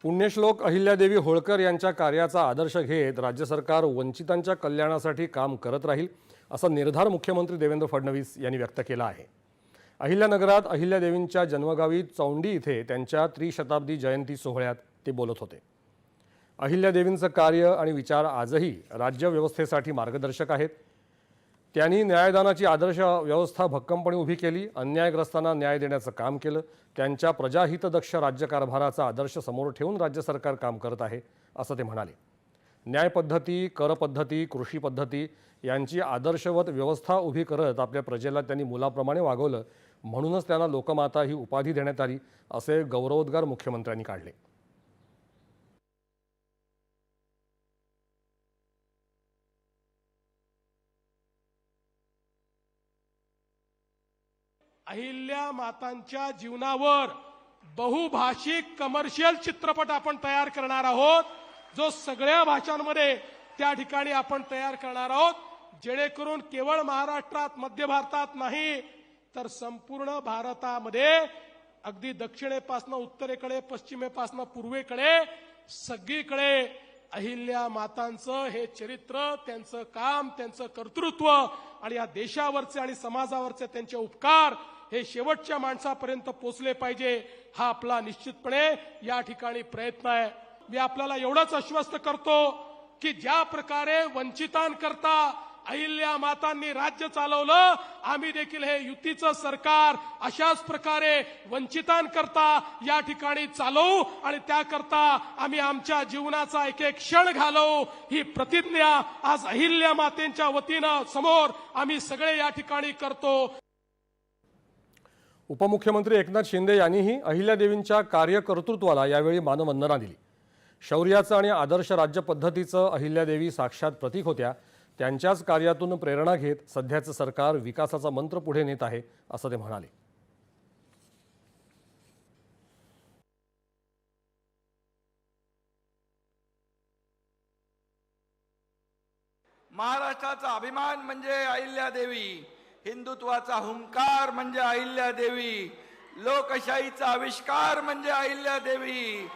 पुण्यश्लोक अहिल्यादेवी होळकर यांच्या कार्याचा आदर्श घेत राज्य सरकार वंचितांच्या कल्याणासाठी काम करत राहील असा निर्धार मुख्यमंत्री देवेंद्र फडणवीस यांनी व्यक्त केला आहे। अहिल्यानगरात अहिल्यादेवींच्या जन्मगावी चौंडी इथे त्यांच्या त्रिशताब्दी जयंती सोहळ्यात ते बोलत होते। अहिल्यादेवींचं कार्य आणि विचार आजही राज्य व्यवस्थेसाठी मार्गदर्शक आहेत। त्यांनी न्यायदानाची आदर्श व्यवस्था भक्कमपणे उभी केली, अन्यायग्रस्तांना न्याय देण्याचं काम केलं। त्यांच्या प्रजाहितदक्ष राज्यकारभाराचा आदर्श समोर ठेवून राज्य सरकार काम करत आहे असं ते म्हणाले। न्याय पद्धती, कर पद्धती, कृषी पद्धती यांची आदर्शवत व्यवस्था उभी करत आपल्या प्रजेला त्यांनी मुलाप्रमाणे वागवलं, म्हणूनच त्यांना लोकमाता ही उपाधी देण्यात आली असे गौरवोद्गार मुख्यमंत्र्यांनी काढले। अहिल्या मातांच्या जीवनावर बहुभाषिक कमर्शियल चित्रपट आपण तयार करणार आहोत, जो सगळ्या भाषांमध्ये त्या ठिकाणी आपण तयार करणार आहोत, जेणेकरून केवळ महाराष्ट्रात, मध्य भारतात नाही तर संपूर्ण भारतामध्ये अगदी दक्षिणेपासून उत्तरेकडे, पश्चिमेपासून पूर्वेकडे सगळीकडे अहिल्या मातांचं हे चरित्र, त्यांचं काम, त्यांचं कर्तृत्व आणि या देशावरचे आणि समाजावरचे त्यांचे उपकार हे शेवटच्या माणसापर्यंत पोहोचले पाहिजे, हा आपला निश्चितपणे या ठिकाणी प्रयत्न आहे। मी आपल्याला एवढंच आश्वस्त करतो की ज्या प्रकारे वंचितांकरता अहिल्या मातांनी राज्य चालवलं, आम्ही देखील हे युतीचं सरकार अशाच प्रकारे वंचितांकरता या ठिकाणी चालवू आणि त्याकरता आम्ही आमच्या जीवनाचा एक एक क्षण घालवू, ही प्रतिज्ञा आज अहिल्या मातेंच्या वतीनं समोर आम्ही सगळे या ठिकाणी करतो। उपमुख्यमंत्री एकनाथ शिंदे यांनीही अहिल्यादेवींच्या कार्यकर्तृत्वाला यावेळी मानवंदना दिली। शौर्याचं आणि आदर्श राज्य पद्धतीचं अहिल्यादेवी साक्षात प्रतीक होत्या। त्यांच्याच कार्यातून प्रेरणा घेत सध्याचं सरकार विकासाचा मंत्र पुढे नेत आहे असं ते म्हणाले। महाराष्ट्राचा अभिमान म्हणजे अहिल्यादेवी, हिंदुत्वाचा हुंकार म्हणजे अहिल्यादेवी, लोकशाहीचा आविष्कार म्हणजे अहिल्यादेवी,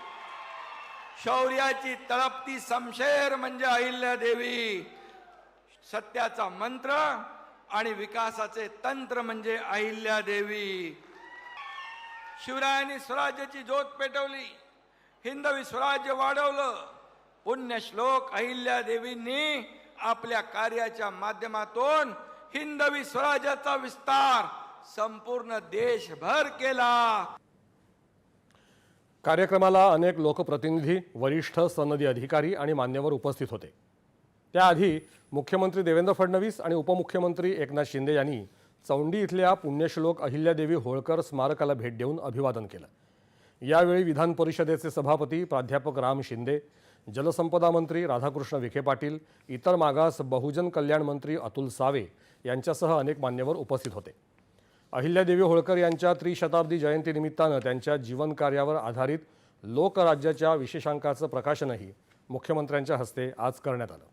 शौर्याची तळपती शमशेर म्हणजे अहिल्यादेवी, सत्याचा मंत्र आणि विकासाचे तंत्र म्हणजे अहिल्यादेवी। शिवरायांनी स्वराज्याची ज्योत पेटवली, हिंदवी स्वराज्य वाढवलं। पुण्यश्लोक अहिल्यादेवींनी आपल्या कार्याच्या माध्यमातून हिंदवी स्वराज्याचा विस्तार संपूर्ण देशभर केला। कार्यक्रमाला अनेक लोकप्रतिनिधी, वरिष्ठ सनदी अधिकारी आणि मान्यवर उपस्थित होते। त्याआधी मुख्यमंत्री देवेंद्र फडणवीस आणि उपमुख्यमंत्री एकनाथ शिंदे यांनी चौंडी इथल्या पुण्यश्लोक अहिल्यादेवी होळकर स्मारकाला भेट देऊन अभिवादन केलं। यावेळी विधान परिषदेचे सभापती प्राध्यापक राम शिंदे, जलसंपदा मंत्री राधाकृष्ण विखे पाटील, इतर मागास बहुजन कल्याण मंत्री अतुल सावे यांच्यासह अनेक मान्यवर उपस्थित होते। अहिल्यादेवी होळकर यांच्या त्रिशताब्दी जयंतीनिमित्तानं त्यांच्या जीवनकार्यावर आधारित लोकराज्याच्या विशेषांकाचं प्रकाशनही मुख्यमंत्र्यांच्या हस्ते आज करण्यात आलं।